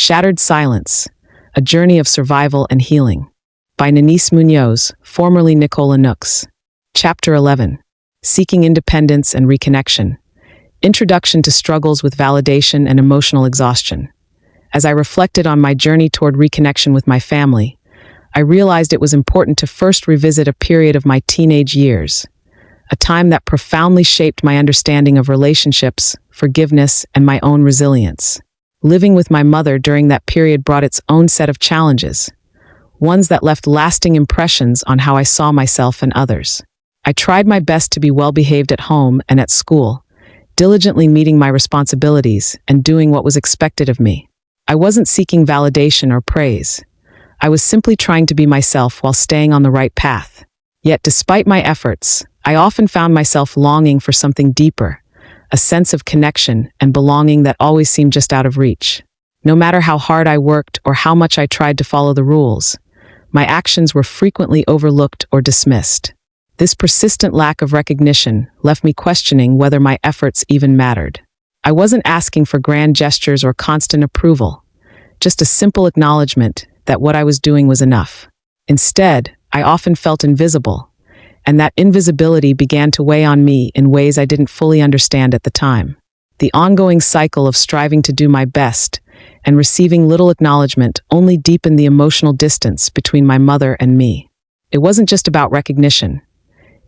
Shattered Silence, A Journey of Survival and Healing, by Nanice Munoz, formerly Nicola Nooks. Chapter 11, Seeking Independence and Reconnection, Introduction to Struggles with Validation and Emotional Exhaustion. As I reflected on my journey toward reconnection with my family, I realized it was important to first revisit a period of my teenage years, a time that profoundly shaped my understanding of relationships, forgiveness, and my own resilience. Living with my mother during that period brought its own set of challenges, ones that left lasting impressions on how I saw myself and others. I tried my best to be well-behaved at home and at school, diligently meeting my responsibilities and doing what was expected of me. I wasn't seeking validation or praise. I was simply trying to be myself while staying on the right path. Yet despite my efforts, I often found myself longing for something deeper, a sense of connection and belonging that always seemed just out of reach. No matter how hard I worked or how much I tried to follow the rules, my actions were frequently overlooked or dismissed. This persistent lack of recognition left me questioning whether my efforts even mattered. I wasn't asking for grand gestures or constant approval, just a simple acknowledgement that what I was doing was enough. Instead, I often felt invisible, and that invisibility began to weigh on me in ways I didn't fully understand at the time. The ongoing cycle of striving to do my best and receiving little acknowledgement only deepened the emotional distance between my mother and me. It wasn't just about recognition.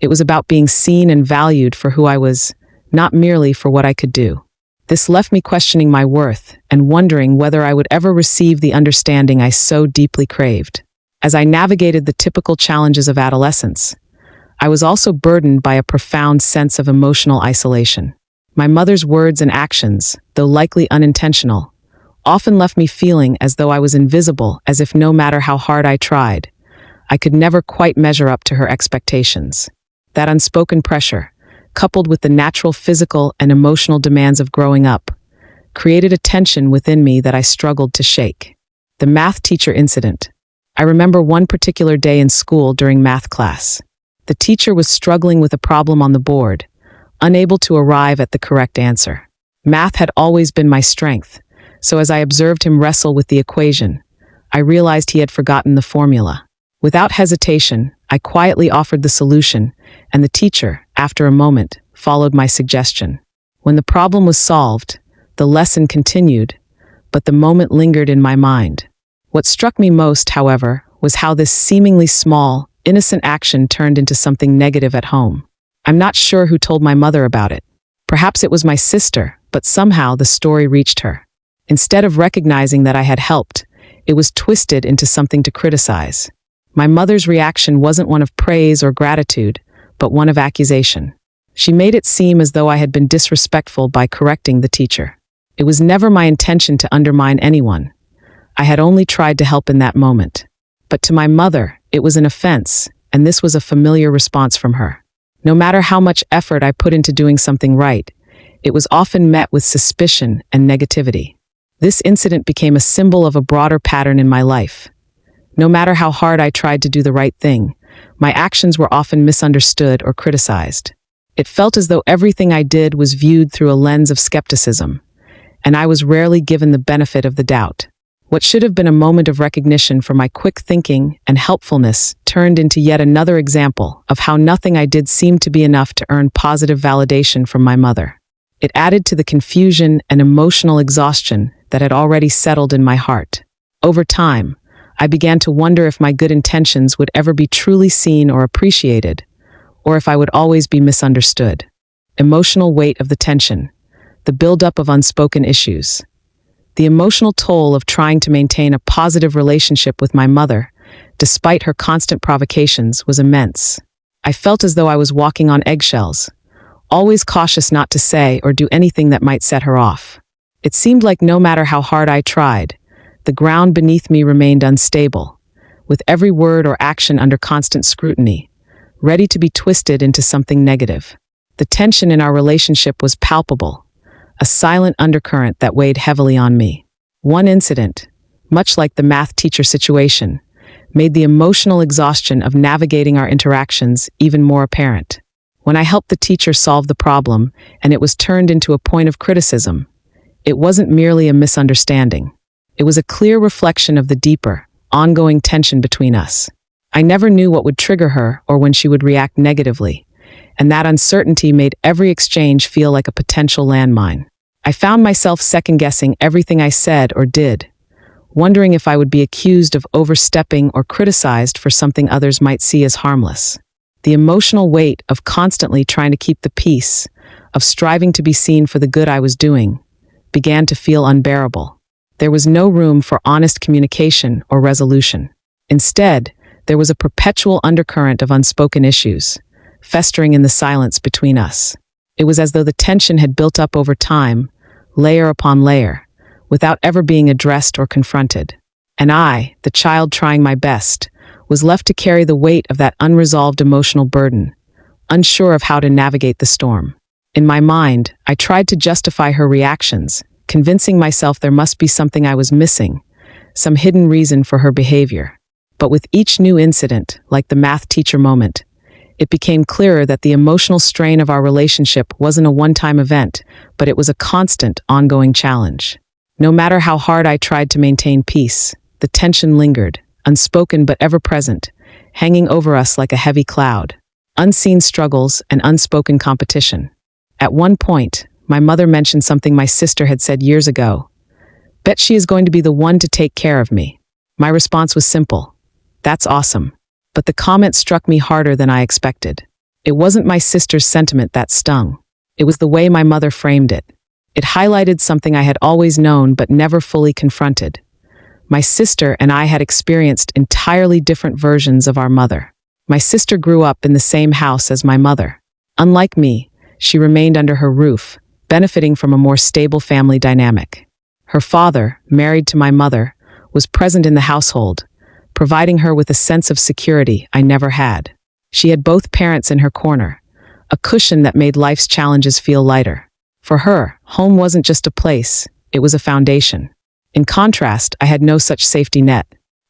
It was about being seen and valued for who I was, not merely for what I could do. This left me questioning my worth and wondering whether I would ever receive the understanding I so deeply craved. As I navigated the typical challenges of adolescence, I was also burdened by a profound sense of emotional isolation. My mother's words and actions, though likely unintentional, often left me feeling as though I was invisible, as if no matter how hard I tried, I could never quite measure up to her expectations. That unspoken pressure, coupled with the natural physical and emotional demands of growing up, created a tension within me that I struggled to shake. The math teacher incident. I remember one particular day in school during math class. The teacher was struggling with a problem on the board, unable to arrive at the correct answer. Math had always been my strength, so as I observed him wrestle with the equation, I realized he had forgotten the formula. Without hesitation, I quietly offered the solution, and the teacher, after a moment, followed my suggestion. When the problem was solved, the lesson continued, but the moment lingered in my mind. What struck me most, however, was how this seemingly small, innocent action turned into something negative at home. I'm not sure who told my mother about it. Perhaps it was my sister, but somehow the story reached her. Instead of recognizing that I had helped, it was twisted into something to criticize. My mother's reaction wasn't one of praise or gratitude, but one of accusation. She made it seem as though I had been disrespectful by correcting the teacher. It was never my intention to undermine anyone. I had only tried to help in that moment. But to my mother, it was an offense, and this was a familiar response from her. No matter how much effort I put into doing something right, it was often met with suspicion and negativity. This incident became a symbol of a broader pattern in my life. No matter how hard I tried to do the right thing, my actions were often misunderstood or criticized. It felt as though everything I did was viewed through a lens of skepticism, and I was rarely given the benefit of the doubt. What should have been a moment of recognition for my quick thinking and helpfulness turned into yet another example of how nothing I did seemed to be enough to earn positive validation from my mother. It added to the confusion and emotional exhaustion that had already settled in my heart. Over time, I began to wonder if my good intentions would ever be truly seen or appreciated, or if I would always be misunderstood. Emotional weight of the tension, the buildup of unspoken issues. The emotional toll of trying to maintain a positive relationship with my mother, despite her constant provocations, was immense. I felt as though I was walking on eggshells, always cautious not to say or do anything that might set her off. It seemed like no matter how hard I tried, the ground beneath me remained unstable, with every word or action under constant scrutiny, ready to be twisted into something negative. The tension in our relationship was palpable, a silent undercurrent that weighed heavily on me. One incident, much like the math teacher situation, made the emotional exhaustion of navigating our interactions even more apparent. When I helped the teacher solve the problem and it was turned into a point of criticism, it wasn't merely a misunderstanding. It was a clear reflection of the deeper, ongoing tension between us. I never knew what would trigger her or when she would react negatively, and that uncertainty made every exchange feel like a potential landmine. I found myself second-guessing everything I said or did, wondering if I would be accused of overstepping or criticized for something others might see as harmless. The emotional weight of constantly trying to keep the peace, of striving to be seen for the good I was doing, began to feel unbearable. There was no room for honest communication or resolution. Instead, there was a perpetual undercurrent of unspoken issues, festering in the silence between us. It was as though the tension had built up over time, layer upon layer, without ever being addressed or confronted. And I, the child trying my best, was left to carry the weight of that unresolved emotional burden, unsure of how to navigate the storm. In my mind, I tried to justify her reactions, convincing myself there must be something I was missing, some hidden reason for her behavior. But with each new incident, like the math teacher moment, it became clearer that the emotional strain of our relationship wasn't a one-time event, but it was a constant, ongoing challenge. No matter how hard I tried to maintain peace, the tension lingered, unspoken but ever present, hanging over us like a heavy cloud. Unseen struggles and unspoken competition. At one point, my mother mentioned something my sister had said years ago. "Bet she is going to be the one to take care of me." My response was simple. "That's awesome." But the comment struck me harder than I expected. It wasn't my sister's sentiment that stung. It was the way my mother framed it. It highlighted something I had always known but never fully confronted. My sister and I had experienced entirely different versions of our mother. My sister grew up in the same house as my mother. Unlike me, she remained under her roof, benefiting from a more stable family dynamic. Her father, married to my mother, was present in the household, providing her with a sense of security I never had. She had both parents in her corner, a cushion that made life's challenges feel lighter. For her, home wasn't just a place, it was a foundation. In contrast, I had no such safety net.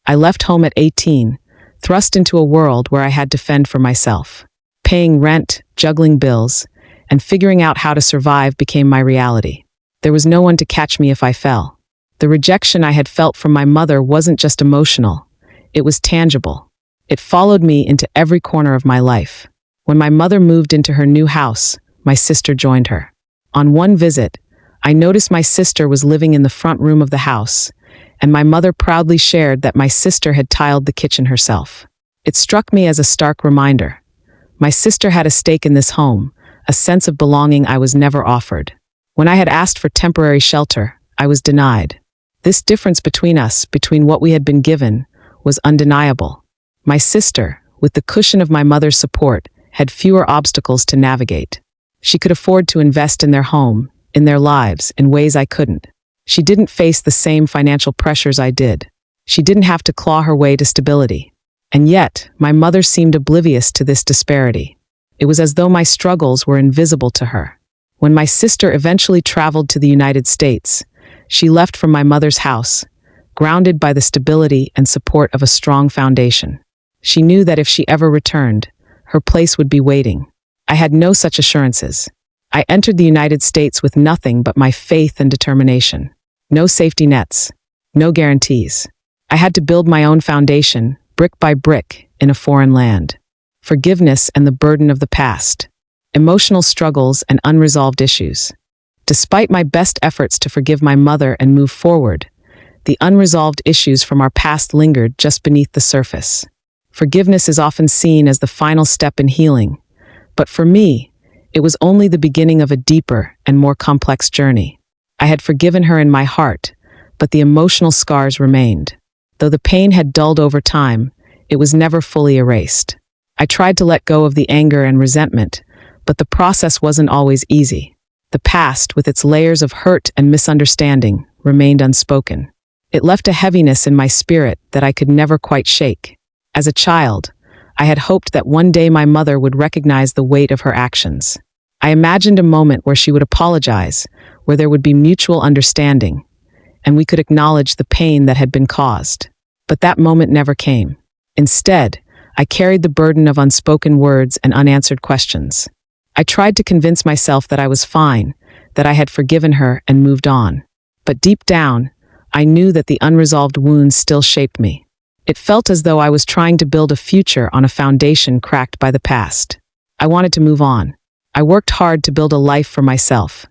I left home at 18, thrust into a world where I had to fend for myself. Paying rent, juggling bills, and figuring out how to survive became my reality. There was no one to catch me if I fell. The rejection I had felt from my mother wasn't just emotional, it was tangible. It followed me into every corner of my life. When my mother moved into her new house, my sister joined her. On one visit, I noticed my sister was living in the front room of the house, and my mother proudly shared that my sister had tiled the kitchen herself. It struck me as a stark reminder. My sister had a stake in this home, a sense of belonging I was never offered. When I had asked for temporary shelter, I was denied. This difference between us, between what we had been given, was undeniable. My sister, with the cushion of my mother's support, had fewer obstacles to navigate. She could afford to invest in their home, in their lives, in ways I couldn't. She didn't face the same financial pressures I did. She didn't have to claw her way to stability. And yet, my mother seemed oblivious to this disparity. It was as though my struggles were invisible to her. When my sister eventually traveled to the United States, she left from my mother's house, grounded by the stability and support of a strong foundation. She knew that if she ever returned, her place would be waiting. I had no such assurances. I entered the United States with nothing but my faith and determination. No safety nets, no guarantees. I had to build my own foundation, brick by brick, in a foreign land. Forgiveness and the burden of the past. Emotional struggles and unresolved issues. Despite my best efforts to forgive my mother and move forward, the unresolved issues from our past lingered just beneath the surface. Forgiveness is often seen as the final step in healing, but for me, it was only the beginning of a deeper and more complex journey. I had forgiven her in my heart, but the emotional scars remained. Though the pain had dulled over time, it was never fully erased. I tried to let go of the anger and resentment, but the process wasn't always easy. The past, with its layers of hurt and misunderstanding, remained unspoken. It left a heaviness in my spirit that I could never quite shake. As a child, I had hoped that one day my mother would recognize the weight of her actions. I imagined a moment where she would apologize, where there would be mutual understanding, and we could acknowledge the pain that had been caused. But that moment never came. Instead, I carried the burden of unspoken words and unanswered questions. I tried to convince myself that I was fine, that I had forgiven her and moved on. But deep down, I knew that the unresolved wounds still shaped me. It felt as though I was trying to build a future on a foundation cracked by the past. I wanted to move on. I worked hard to build a life for myself,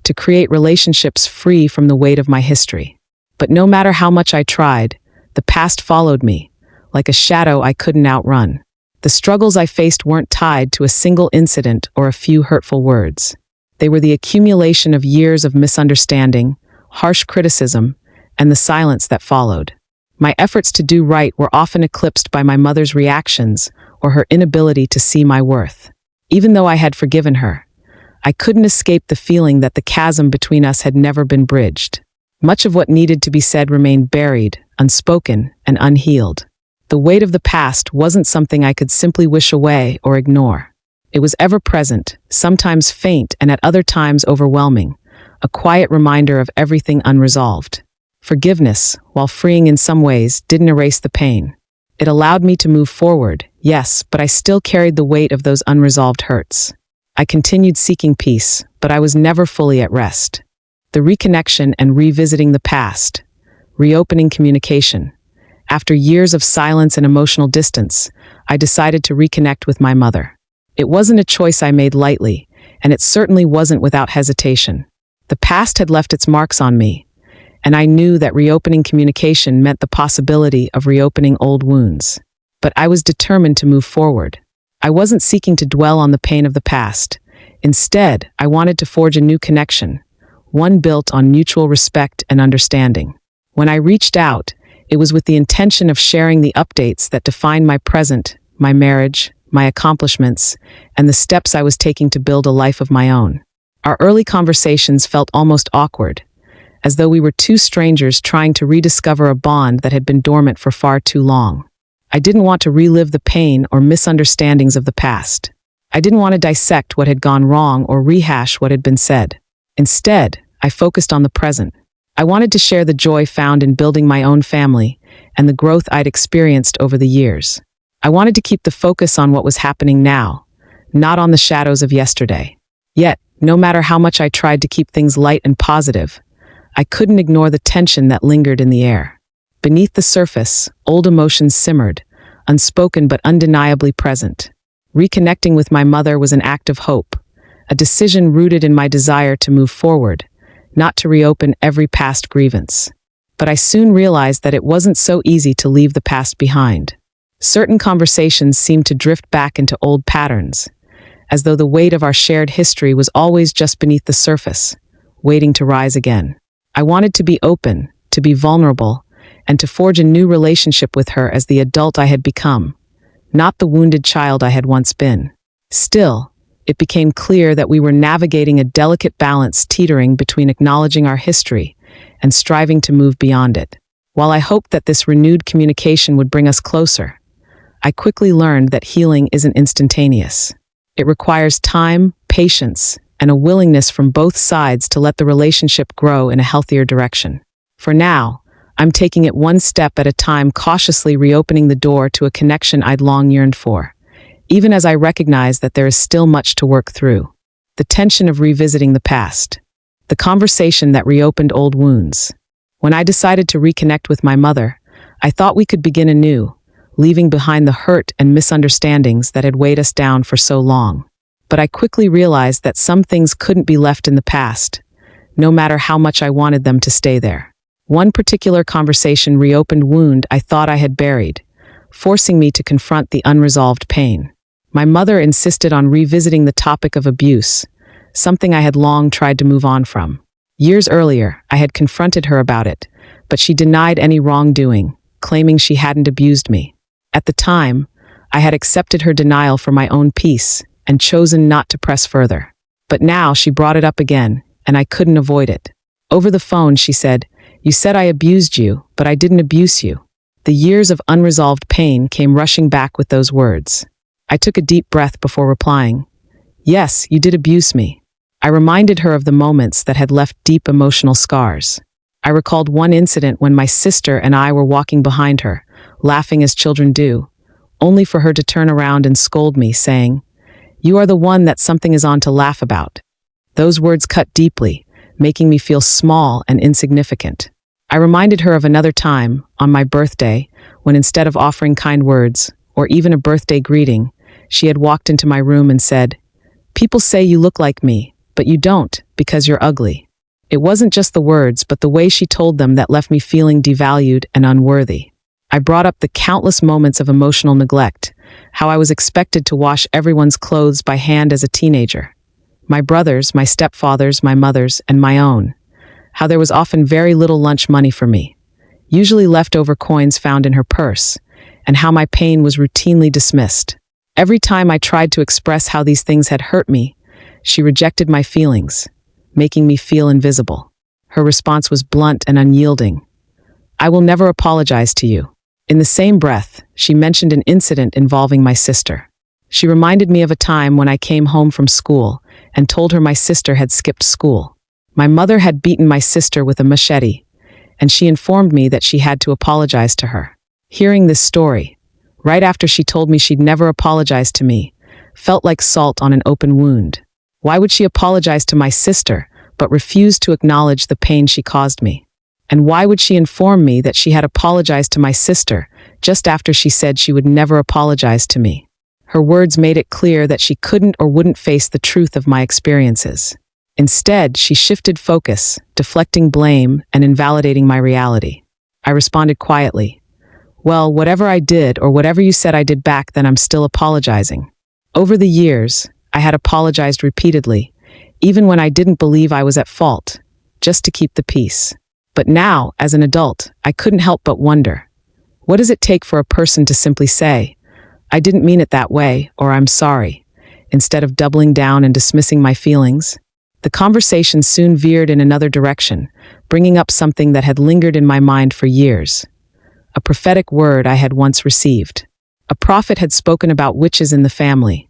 to create relationships free from the weight of my history. But no matter how much I tried, the past followed me, like a shadow I couldn't outrun. The struggles I faced weren't tied to a single incident or a few hurtful words. They were the accumulation of years of misunderstanding, harsh criticism, and the silence that followed. My efforts to do right were often eclipsed by my mother's reactions or her inability to see my worth. Even though I had forgiven her, I couldn't escape the feeling that the chasm between us had never been bridged. Much of what needed to be said remained buried, unspoken, and unhealed. The weight of the past wasn't something I could simply wish away or ignore. It was ever present, sometimes faint and at other times overwhelming, a quiet reminder of everything unresolved. Forgiveness, while freeing in some ways, didn't erase the pain. It allowed me to move forward, yes, but I still carried the weight of those unresolved hurts. I continued seeking peace, but I was never fully at rest. The reconnection and revisiting the past, reopening communication. After years of silence and emotional distance, I decided to reconnect with my mother. It wasn't a choice I made lightly, and it certainly wasn't without hesitation. The past had left its marks on me, and I knew that reopening communication meant the possibility of reopening old wounds. But I was determined to move forward. I wasn't seeking to dwell on the pain of the past. Instead, I wanted to forge a new connection, one built on mutual respect and understanding. When I reached out, it was with the intention of sharing the updates that defined my present, my marriage, my accomplishments, and the steps I was taking to build a life of my own. Our early conversations felt almost awkward, as though we were two strangers trying to rediscover a bond that had been dormant for far too long. I didn't want to relive the pain or misunderstandings of the past. I didn't want to dissect what had gone wrong or rehash what had been said. Instead, I focused on the present. I wanted to share the joy found in building my own family and the growth I'd experienced over the years. I wanted to keep the focus on what was happening now, not on the shadows of yesterday. Yet, no matter how much I tried to keep things light and positive, I couldn't ignore the tension that lingered in the air. Beneath the surface, old emotions simmered, unspoken but undeniably present. Reconnecting with my mother was an act of hope, a decision rooted in my desire to move forward, not to reopen every past grievance. But I soon realized that it wasn't so easy to leave the past behind. Certain conversations seemed to drift back into old patterns, as though the weight of our shared history was always just beneath the surface, waiting to rise again. I wanted to be open, to be vulnerable, and to forge a new relationship with her as the adult I had become, not the wounded child I had once been. Still, it became clear that we were navigating a delicate balance teetering between acknowledging our history and striving to move beyond it. While I hoped that this renewed communication would bring us closer, I quickly learned that healing isn't instantaneous. It requires time, patience, and a willingness from both sides to let the relationship grow in a healthier direction. For now, I'm taking it one step at a time, cautiously reopening the door to a connection I'd long yearned for, even as I recognize that there is still much to work through. The tension of revisiting the past. The conversation that reopened old wounds. When I decided to reconnect with my mother, I thought we could begin anew, leaving behind the hurt and misunderstandings that had weighed us down for so long. But I quickly realized that some things couldn't be left in the past, no matter how much I wanted them to stay there. One particular conversation reopened wound I thought I had buried, forcing me to confront the unresolved pain. My mother insisted on revisiting the topic of abuse, something I had long tried to move on from. Years earlier, I had confronted her about it, but she denied any wrongdoing, claiming she hadn't abused me. At the time, I had accepted her denial for my own peace and chosen not to press further. But now she brought it up again, and I couldn't avoid it. Over the phone, she said, "You said I abused you, but I didn't abuse you." The years of unresolved pain came rushing back with those words. I took a deep breath before replying, "Yes, you did abuse me." I reminded her of the moments that had left deep emotional scars. I recalled one incident when my sister and I were walking behind her, laughing as children do, only for her to turn around and scold me, saying, "You are the one that something is on to laugh about." Those words cut deeply, making me feel small and insignificant. I reminded her of another time, on my birthday, when instead of offering kind words, or even a birthday greeting, she had walked into my room and said, "People say you look like me, but you don't, because you're ugly." It wasn't just the words, but the way she told them that left me feeling devalued and unworthy. I brought up the countless moments of emotional neglect, how I was expected to wash everyone's clothes by hand as a teenager. My brothers, my stepfathers, my mother's, and my own. How there was often very little lunch money for me, usually leftover coins found in her purse, and how my pain was routinely dismissed. Every time I tried to express how these things had hurt me, she rejected my feelings, making me feel invisible. Her response was blunt and unyielding. "I will never apologize to you." In the same breath, she mentioned an incident involving my sister. She reminded me of a time when I came home from school and told her my sister had skipped school. My mother had beaten my sister with a machete, and she informed me that she had to apologize to her. Hearing this story, right after she told me she'd never apologize to me, felt like salt on an open wound. Why would she apologize to my sister, but refuse to acknowledge the pain she caused me? And why would she inform me that she had apologized to my sister just after she said she would never apologize to me? Her words made it clear that she couldn't or wouldn't face the truth of my experiences. Instead, she shifted focus, deflecting blame and invalidating my reality. I responded quietly, "Well, whatever I did or whatever you said I did back then, I'm still apologizing." Over the years, I had apologized repeatedly, even when I didn't believe I was at fault, just to keep the peace. But now, as an adult, I couldn't help but wonder, what does it take for a person to simply say, "I didn't mean it that way," or "I'm sorry," instead of doubling down and dismissing my feelings? The conversation soon veered in another direction, bringing up something that had lingered in my mind for years. A prophetic word I had once received. A prophet had spoken about witches in the family,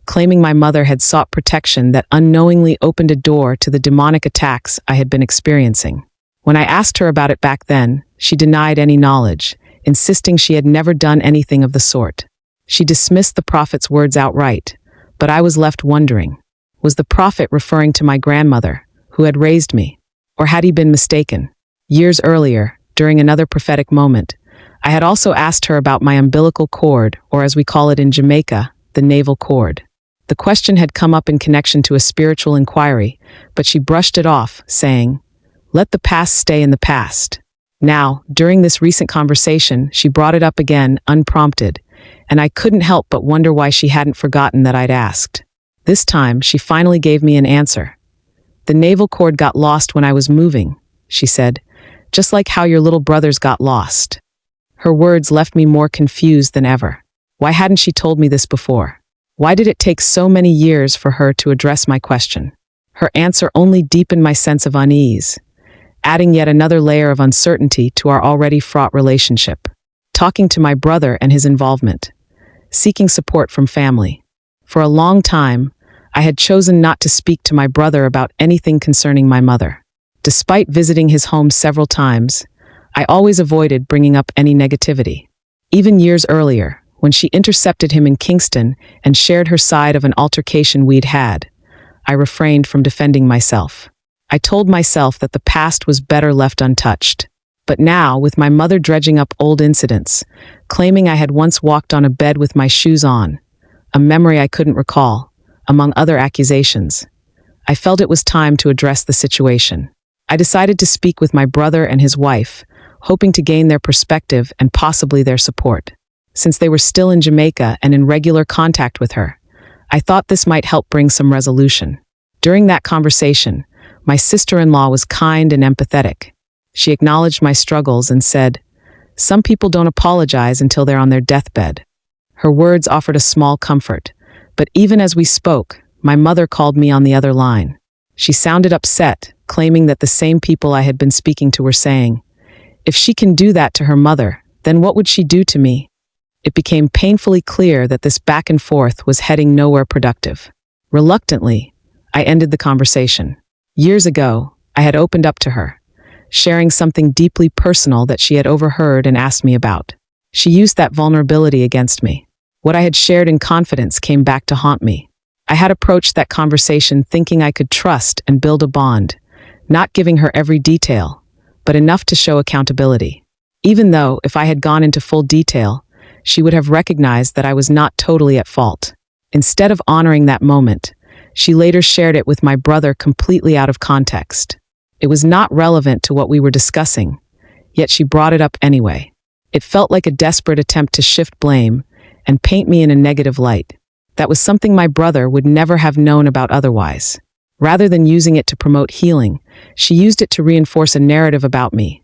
claiming my mother had sought protection that unknowingly opened a door to the demonic attacks I had been experiencing. When I asked her about it back then, she denied any knowledge, insisting she had never done anything of the sort. She dismissed the prophet's words outright, but I was left wondering, was the prophet referring to my grandmother, who had raised me, or had he been mistaken? Years earlier, during another prophetic moment, I had also asked her about my umbilical cord, or as we call it in Jamaica, the navel cord. The question had come up in connection to a spiritual inquiry, but she brushed it off, saying, "Let the past stay in the past." Now, during this recent conversation, she brought it up again, unprompted, and I couldn't help but wonder why she hadn't forgotten that I'd asked. This time, she finally gave me an answer. "The navel cord got lost when I was moving," she said, "just like how your little brothers got lost." Her words left me more confused than ever. Why hadn't she told me this before? Why did it take so many years for her to address my question? Her answer only deepened my sense of unease, adding yet another layer of uncertainty to our already fraught relationship. Talking to my brother and his involvement. Seeking support from family. For a long time, I had chosen not to speak to my brother about anything concerning my mother. Despite visiting his home several times, I always avoided bringing up any negativity. Even years earlier, when she intercepted him in Kingston and shared her side of an altercation we'd had, I refrained from defending myself. I told myself that the past was better left untouched. But now, with my mother dredging up old incidents, claiming I had once walked on a bed with my shoes on, a memory I couldn't recall, among other accusations, I felt it was time to address the situation. I decided to speak with my brother and his wife, hoping to gain their perspective and possibly their support. Since they were still in Jamaica and in regular contact with her, I thought this might help bring some resolution. During that conversation, my sister-in-law was kind and empathetic. She acknowledged my struggles and said, "Some people don't apologize until they're on their deathbed." Her words offered a small comfort, but even as we spoke, my mother called me on the other line. She sounded upset, claiming that the same people I had been speaking to were saying, "If she can do that to her mother, then what would she do to me?" It became painfully clear that this back and forth was heading nowhere productive. Reluctantly, I ended the conversation. Years ago, I had opened up to her, sharing something deeply personal that she had overheard and asked me about. She used that vulnerability against me. What I had shared in confidence came back to haunt me. I had approached that conversation thinking I could trust and build a bond, not giving her every detail, but enough to show accountability. Even though, if I had gone into full detail, she would have recognized that I was not totally at fault. Instead of honoring that moment, she later shared it with my brother completely out of context. It was not relevant to what we were discussing, yet she brought it up anyway. It felt like a desperate attempt to shift blame and paint me in a negative light. That was something my brother would never have known about otherwise. Rather than using it to promote healing, she used it to reinforce a narrative about me,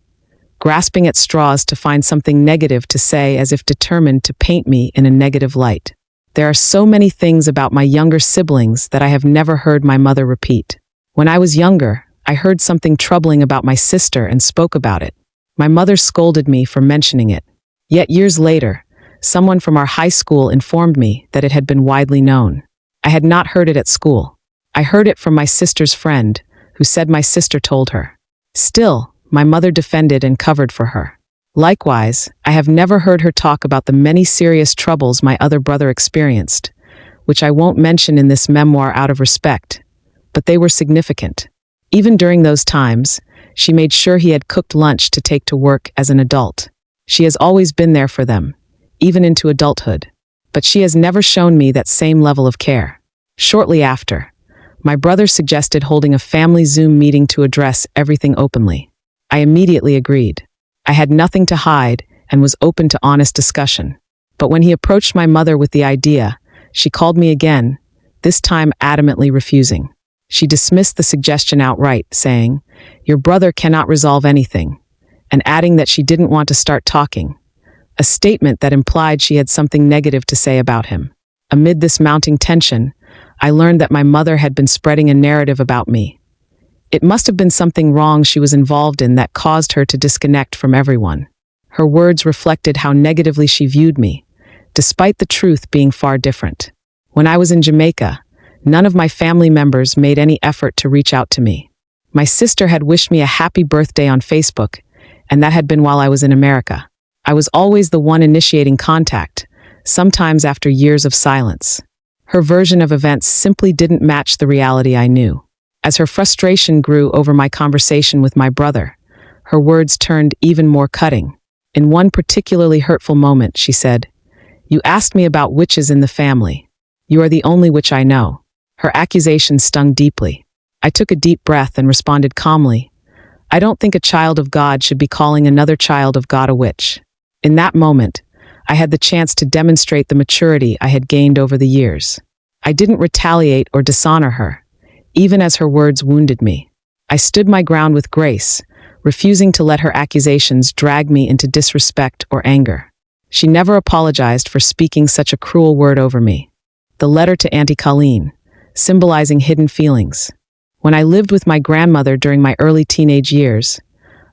grasping at straws to find something negative to say as if determined to paint me in a negative light. There are so many things about my younger siblings that I have never heard my mother repeat. When I was younger, I heard something troubling about my sister and spoke about it. My mother scolded me for mentioning it. Yet years later, someone from our high school informed me that it had been widely known. I had not heard it at school. I heard it from my sister's friend, who said my sister told her. Still, my mother defended and covered for her. Likewise, I have never heard her talk about the many serious troubles my other brother experienced, which I won't mention in this memoir out of respect, but they were significant. Even during those times, she made sure he had cooked lunch to take to work as an adult. She has always been there for them, even into adulthood. But she has never shown me that same level of care. Shortly after, my brother suggested holding a family Zoom meeting to address everything openly. I immediately agreed. I had nothing to hide and was open to honest discussion. But when he approached my mother with the idea, she called me again, this time adamantly refusing. She dismissed the suggestion outright, saying, "Your brother cannot resolve anything," and adding that she didn't want to start talking, a statement that implied she had something negative to say about him. Amid this mounting tension, I learned that my mother had been spreading a narrative about me. It must have been something wrong she was involved in that caused her to disconnect from everyone. Her words reflected how negatively she viewed me, despite the truth being far different. When I was in Jamaica, none of my family members made any effort to reach out to me. My sister had wished me a happy birthday on Facebook, and that had been while I was in America. I was always the one initiating contact, sometimes after years of silence. Her version of events simply didn't match the reality I knew. As her frustration grew over my conversation with my brother, her words turned even more cutting. In one particularly hurtful moment, she said, "You asked me about witches in the family. You are the only witch I know." Her accusation stung deeply. I took a deep breath and responded calmly, "I don't think a child of God should be calling another child of God a witch." In that moment, I had the chance to demonstrate the maturity I had gained over the years. I didn't retaliate or dishonor her, even as her words wounded me. I stood my ground with grace, refusing to let her accusations drag me into disrespect or anger. She never apologized for speaking such a cruel word over me. The letter to Auntie Colleen, symbolizing hidden feelings. When I lived with my grandmother during my early teenage years,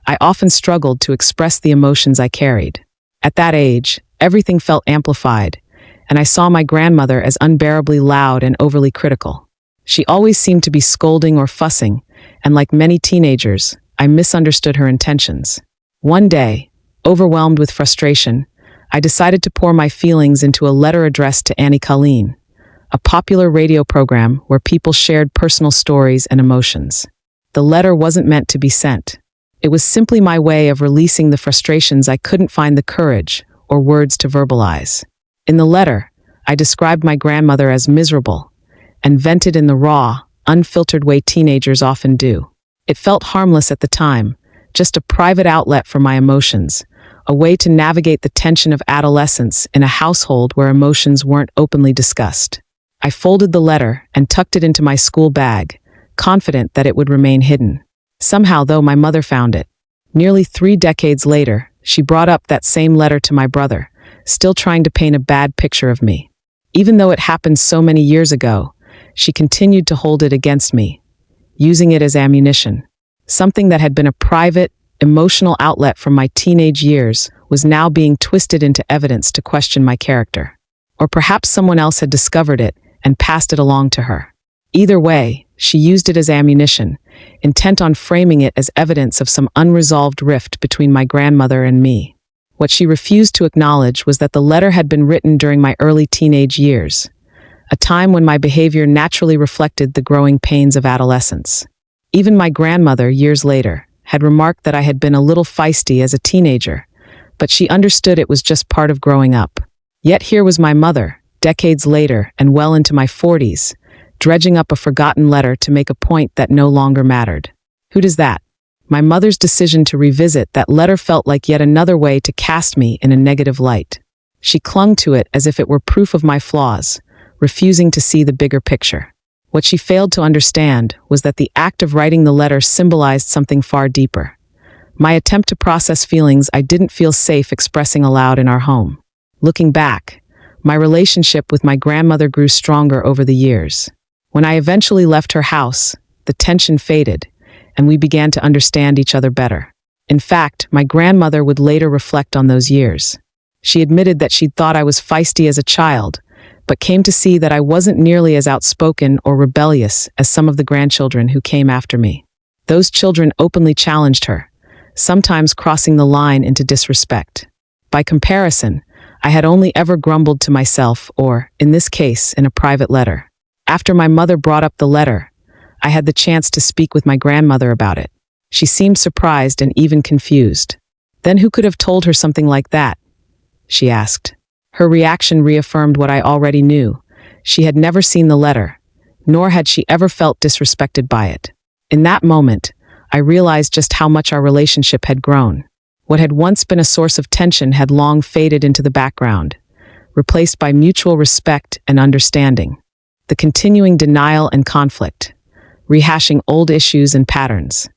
I often struggled to express the emotions I carried. At that age, everything felt amplified, and I saw my grandmother as unbearably loud and overly critical. She always seemed to be scolding or fussing, and like many teenagers, I misunderstood her intentions. One day, overwhelmed with frustration, I decided to pour my feelings into a letter addressed to Auntie Colleen, a popular radio program where people shared personal stories and emotions. The letter wasn't meant to be sent. It was simply my way of releasing the frustrations I couldn't find the courage or words to verbalize. In the letter, I described my grandmother as miserable and vented in the raw, unfiltered way teenagers often do. It felt harmless at the time, just a private outlet for my emotions, a way to navigate the tension of adolescence in a household where emotions weren't openly discussed. I folded the letter and tucked it into my school bag, confident that it would remain hidden. Somehow, though, my mother found it. Nearly 3 decades later, she brought up that same letter to my brother, still trying to paint a bad picture of me. Even though it happened so many years ago, she continued to hold it against me, using it as ammunition. Something that had been a private, emotional outlet from my teenage years was now being twisted into evidence to question my character. Or perhaps someone else had discovered it and passed it along to her. Either way, she used it as ammunition, intent on framing it as evidence of some unresolved rift between my grandmother and me. What she refused to acknowledge was that the letter had been written during my early teenage years, a time when my behavior naturally reflected the growing pains of adolescence. Even my grandmother, years later, had remarked that I had been a little feisty as a teenager, but she understood it was just part of growing up. Yet here was my mother, decades later and well into my 40s, dredging up a forgotten letter to make a point that no longer mattered. Who does that? My mother's decision to revisit that letter felt like yet another way to cast me in a negative light. She clung to it as if it were proof of my flaws, refusing to see the bigger picture. What she failed to understand was that the act of writing the letter symbolized something far deeper. My attempt to process feelings I didn't feel safe expressing aloud in our home. Looking back, my relationship with my grandmother grew stronger over the years. When I eventually left her house, the tension faded, and we began to understand each other better. In fact, my grandmother would later reflect on those years. She admitted that she'd thought I was feisty as a child, but came to see that I wasn't nearly as outspoken or rebellious as some of the grandchildren who came after me. Those children openly challenged her, sometimes crossing the line into disrespect. By comparison, I had only ever grumbled to myself or, in this case, in a private letter. After my mother brought up the letter, I had the chance to speak with my grandmother about it. She seemed surprised and even confused. "Then who could have told her something like that?" she asked. Her reaction reaffirmed what I already knew. She had never seen the letter, nor had she ever felt disrespected by it. In that moment, I realized just how much our relationship had grown. What had once been a source of tension had long faded into the background, replaced by mutual respect and understanding. The continuing denial and conflict, rehashing old issues and patterns.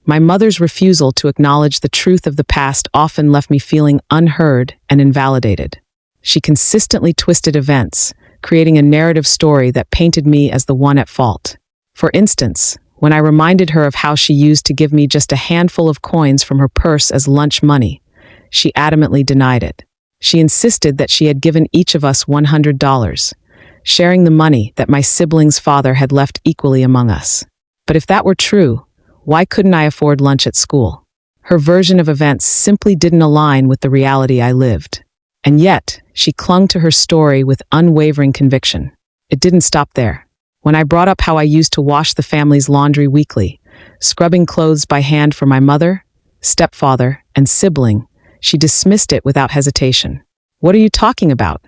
My mother's refusal to acknowledge the truth of the past often left me feeling unheard and invalidated. She consistently twisted events, creating a narrative story that painted me as the one at fault. For instance, when I reminded her of how she used to give me just a handful of coins from her purse as lunch money, she adamantly denied it. She insisted that she had given each of us $100, sharing the money that my sibling's father had left equally among us. But if that were true, why couldn't I afford lunch at school? Her version of events simply didn't align with the reality I lived. And yet, she clung to her story with unwavering conviction. It didn't stop there. When I brought up how I used to wash the family's laundry weekly, scrubbing clothes by hand for my mother, stepfather, and sibling, she dismissed it without hesitation. "What are you talking about?"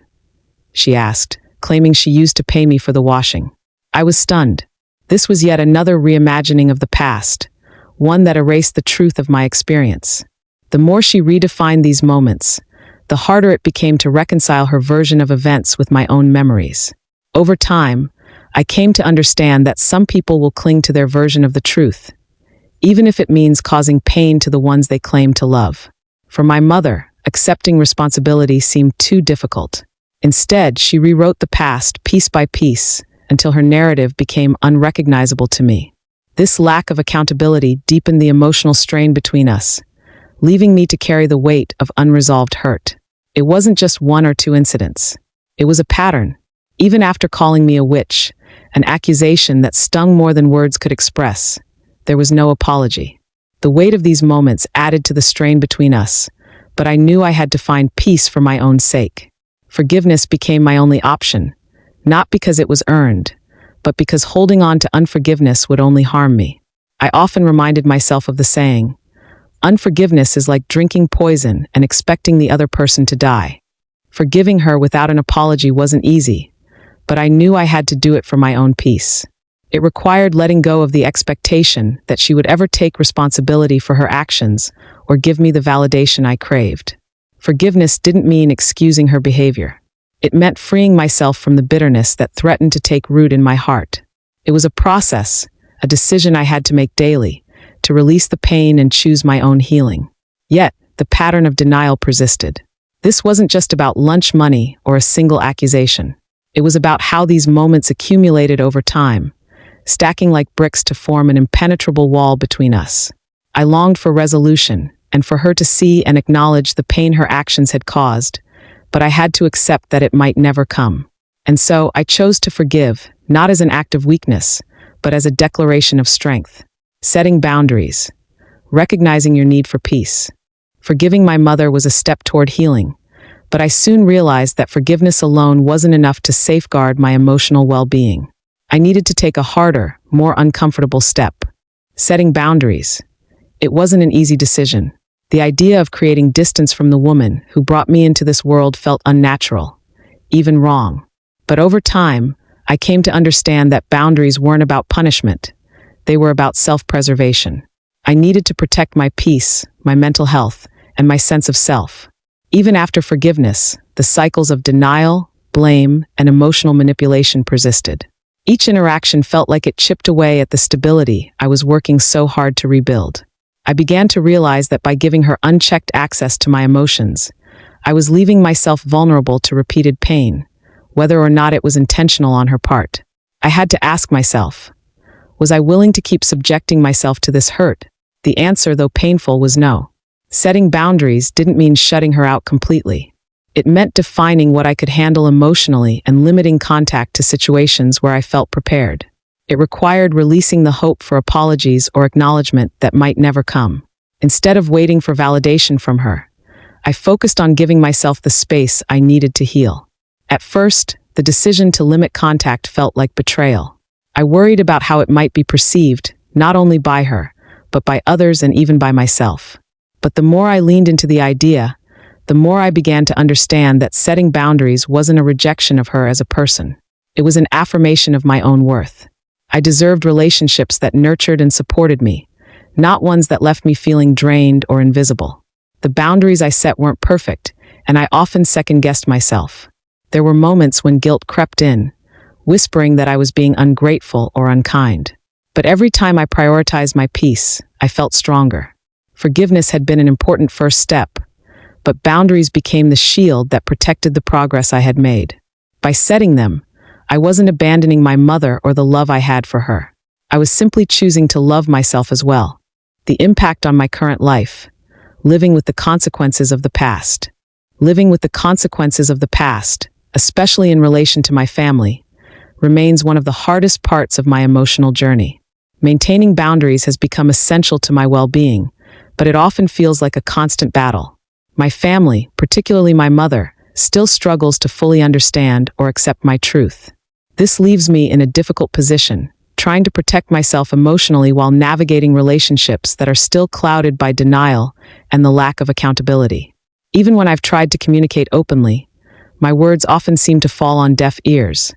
she asked, claiming she used to pay me for the washing. I was stunned. This was yet another reimagining of the past, one that erased the truth of my experience. The more she redefined these moments, the harder it became to reconcile her version of events with my own memories. Over time, I came to understand that some people will cling to their version of the truth, even if it means causing pain to the ones they claim to love. For my mother, accepting responsibility seemed too difficult. Instead, she rewrote the past piece by piece until her narrative became unrecognizable to me. This lack of accountability deepened the emotional strain between us, leaving me to carry the weight of unresolved hurt. It wasn't just one or two incidents. It was a pattern. Even after calling me a witch, an accusation that stung more than words could express, there was no apology. The weight of these moments added to the strain between us, but I knew I had to find peace for my own sake. Forgiveness became my only option, not because it was earned, but because holding on to unforgiveness would only harm me. I often reminded myself of the saying, "Unforgiveness is like drinking poison and expecting the other person to die." Forgiving her without an apology wasn't easy, but I knew I had to do it for my own peace. It required letting go of the expectation that she would ever take responsibility for her actions or give me the validation I craved. Forgiveness didn't mean excusing her behavior. It meant freeing myself from the bitterness that threatened to take root in my heart. It was a process, a decision I had to make daily, to release the pain and choose my own healing. Yet, the pattern of denial persisted. This wasn't just about lunch money or a single accusation. It was about how these moments accumulated over time, stacking like bricks to form an impenetrable wall between us. I longed for resolution, and for her to see and acknowledge the pain her actions had caused, but I had to accept that it might never come. And so I chose to forgive, not as an act of weakness, but as a declaration of strength. Setting boundaries, recognizing your need for peace. Forgiving my mother was a step toward healing, but I soon realized that forgiveness alone wasn't enough to safeguard my emotional well-being. I needed to take a harder, more uncomfortable step. Setting boundaries. It wasn't an easy decision. The idea of creating distance from the woman who brought me into this world felt unnatural, even wrong. But over time, I came to understand that boundaries weren't about punishment. They were about self-preservation. I needed to protect my peace, my mental health, and my sense of self. Even after forgiveness, the cycles of denial, blame, and emotional manipulation persisted. Each interaction felt like it chipped away at the stability I was working so hard to rebuild. I began to realize that by giving her unchecked access to my emotions, I was leaving myself vulnerable to repeated pain, whether or not it was intentional on her part. I had to ask myself, was I willing to keep subjecting myself to this hurt? The answer, though painful, was no. Setting boundaries didn't mean shutting her out completely. It meant defining what I could handle emotionally and limiting contact to situations where I felt prepared. It required releasing the hope for apologies or acknowledgement that might never come. Instead of waiting for validation from her, I focused on giving myself the space I needed to heal. At first, the decision to limit contact felt like betrayal. I worried about how it might be perceived, not only by her, but by others and even by myself. But the more I leaned into the idea, the more I began to understand that setting boundaries wasn't a rejection of her as a person. It was an affirmation of my own worth. I deserved relationships that nurtured and supported me, not ones that left me feeling drained or invisible. The boundaries I set weren't perfect, and I often second-guessed myself. There were moments when guilt crept in, whispering that I was being ungrateful or unkind. But every time I prioritized my peace, I felt stronger. Forgiveness had been an important first step, but boundaries became the shield that protected the progress I had made. By setting them, I wasn't abandoning my mother or the love I had for her. I was simply choosing to love myself as well. The impact on my current life, living with the consequences of the past. Living with the consequences of the past, especially in relation to my family, remains one of the hardest parts of my emotional journey. Maintaining boundaries has become essential to my well-being, but it often feels like a constant battle. My family, particularly my mother, still struggles to fully understand or accept my truth. This leaves me in a difficult position, trying to protect myself emotionally while navigating relationships that are still clouded by denial and the lack of accountability. Even when I've tried to communicate openly, my words often seem to fall on deaf ears,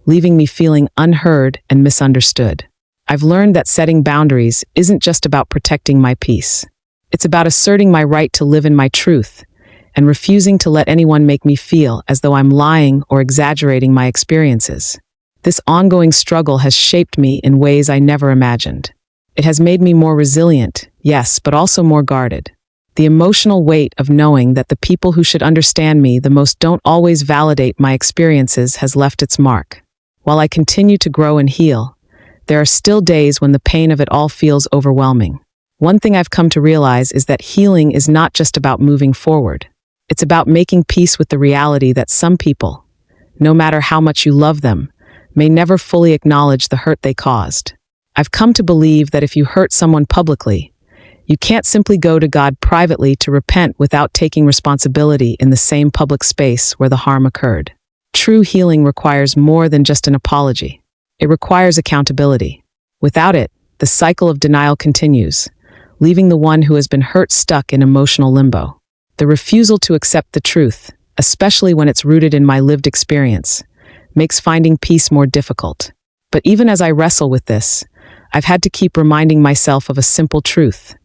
leaving me feeling unheard and misunderstood. I've learned that setting boundaries isn't just about protecting my peace. It's about asserting my right to live in my truth and refusing to let anyone make me feel as though I'm lying or exaggerating my experiences. This ongoing struggle has shaped me in ways I never imagined. It has made me more resilient, yes, but also more guarded. The emotional weight of knowing that the people who should understand me the most don't always validate my experiences has left its mark. While I continue to grow and heal, there are still days when the pain of it all feels overwhelming. One thing I've come to realize is that healing is not just about moving forward. It's about making peace with the reality that some people, no matter how much you love them, may never fully acknowledge the hurt they caused. I've come to believe that if you hurt someone publicly, you can't simply go to God privately to repent without taking responsibility in the same public space where the harm occurred. True healing requires more than just an apology. It requires accountability. Without it, the cycle of denial continues, leaving the one who has been hurt stuck in emotional limbo. The refusal to accept the truth, especially when it's rooted in my lived experience, makes finding peace more difficult. But even as I wrestle with this, I've had to keep reminding myself of a simple truth.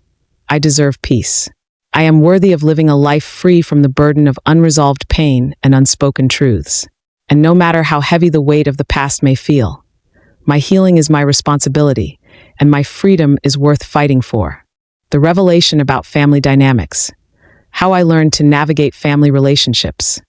I deserve peace. I am worthy of living a life free from the burden of unresolved pain and unspoken truths. And no matter how heavy the weight of the past may feel, my healing is my responsibility, and my freedom is worth fighting for. The revelation about family dynamics. How I learned to navigate family relationships.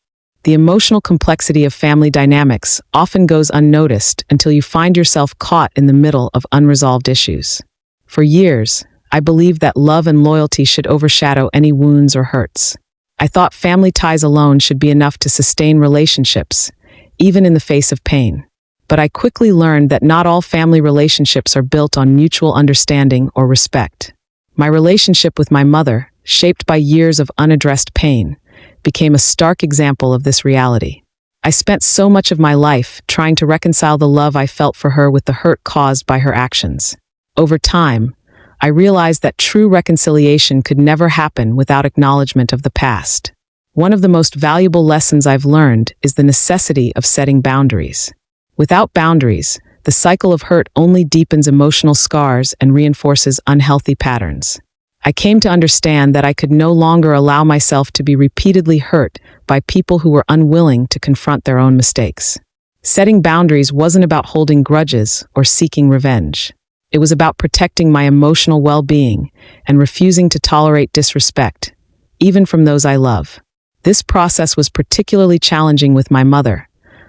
The emotional complexity of family dynamics often goes unnoticed until you find yourself caught in the middle of unresolved issues. For years, I believed that love and loyalty should overshadow any wounds or hurts. I thought family ties alone should be enough to sustain relationships, even in the face of pain. But I quickly learned that not all family relationships are built on mutual understanding or respect. My relationship with my mother, shaped by years of unaddressed pain, became a stark example of this reality. I spent so much of my life trying to reconcile the love I felt for her with the hurt caused by her actions. Over time, I realized that true reconciliation could never happen without acknowledgement of the past. One of the most valuable lessons I've learned is the necessity of setting boundaries. Without boundaries, the cycle of hurt only deepens emotional scars and reinforces unhealthy patterns. I came to understand that I could no longer allow myself to be repeatedly hurt by people who were unwilling to confront their own mistakes. Setting boundaries wasn't about holding grudges or seeking revenge. It was about protecting my emotional well-being and refusing to tolerate disrespect, even from those I love. This process was particularly challenging with my mother,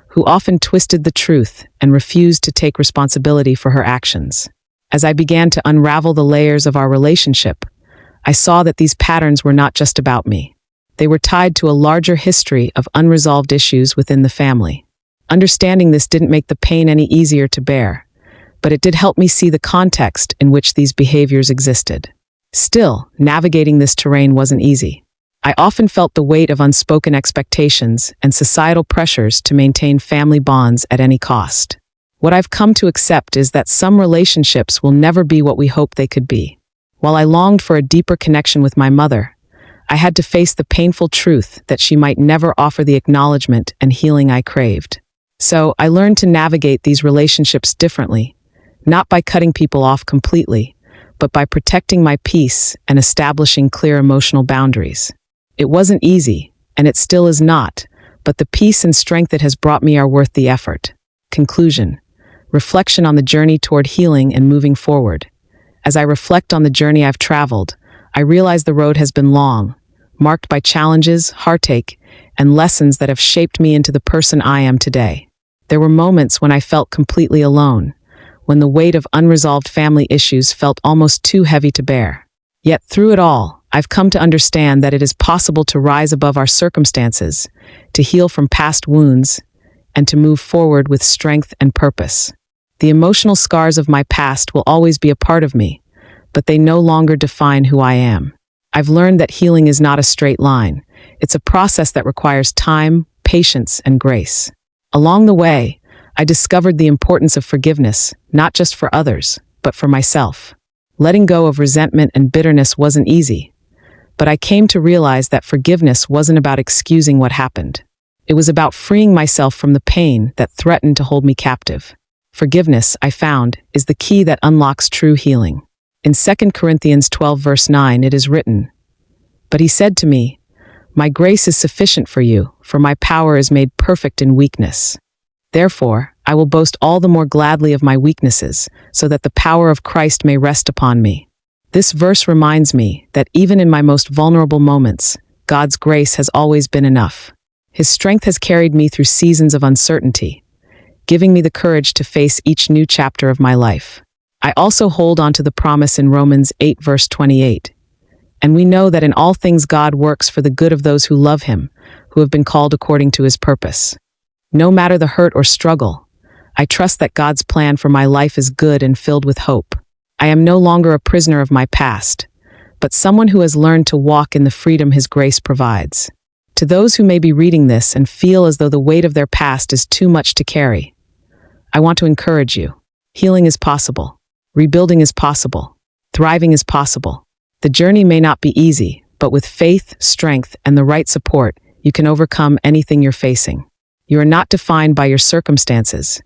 who often twisted the truth and refused to take responsibility for her actions. As I began to unravel the layers of our relationship, I saw that these patterns were not just about me. They were tied to a larger history of unresolved issues within the family. Understanding this didn't make the pain any easier to bear, but it did help me see the context in which these behaviors existed. Still, navigating this terrain wasn't easy. I often felt the weight of unspoken expectations and societal pressures to maintain family bonds at any cost. What I've come to accept is that some relationships will never be what we hope they could be. While I longed for a deeper connection with my mother, I had to face the painful truth that she might never offer the acknowledgement and healing I craved. So, I learned to navigate these relationships differently, not by cutting people off completely, but by protecting my peace and establishing clear emotional boundaries. It wasn't easy, and it still is not, but the peace and strength it has brought me are worth the effort. Conclusion. Reflection on the journey toward healing and moving forward. As I reflect on the journey I've traveled, I realize the road has been long, marked by challenges, heartache, and lessons that have shaped me into the person I am today. There were moments when I felt completely alone, when the weight of unresolved family issues felt almost too heavy to bear. Yet through it all, I've come to understand that it is possible to rise above our circumstances, to heal from past wounds, and to move forward with strength and purpose. The emotional scars of my past will always be a part of me, but they no longer define who I am. I've learned that healing is not a straight line. It's a process that requires time, patience, and grace. Along the way, I discovered the importance of forgiveness, not just for others, but for myself. Letting go of resentment and bitterness wasn't easy, but I came to realize that forgiveness wasn't about excusing what happened. It was about freeing myself from the pain that threatened to hold me captive. Forgiveness, I found, is the key that unlocks true healing. In 2 Corinthians 12 verse 9 it is written, "But he said to me, 'My grace is sufficient for you, for my power is made perfect in weakness.' Therefore, I will boast all the more gladly of my weaknesses, so that the power of Christ may rest upon me." This verse reminds me that even in my most vulnerable moments, God's grace has always been enough. His strength has carried me through seasons of uncertainty, giving me the courage to face each new chapter of my life. I also hold on to the promise in Romans 8 verse 28. "And we know that in all things God works for the good of those who love him, who have been called according to his purpose." No matter the hurt or struggle, I trust that God's plan for my life is good and filled with hope. I am no longer a prisoner of my past, but someone who has learned to walk in the freedom his grace provides. To those who may be reading this and feel as though the weight of their past is too much to carry, I want to encourage you. Healing is possible. Rebuilding is possible. Thriving is possible. The journey may not be easy, but with faith, strength, and the right support, you can overcome anything you're facing. You are not defined by your circumstances.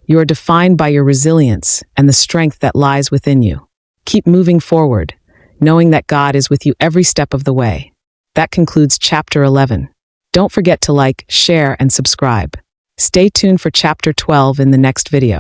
You are defined by your resilience and the strength that lies within you. Keep moving forward, knowing that God is with you every step of the way. That concludes Chapter 11. Don't forget to like, share, and subscribe. Stay tuned for Chapter 12 in the next video.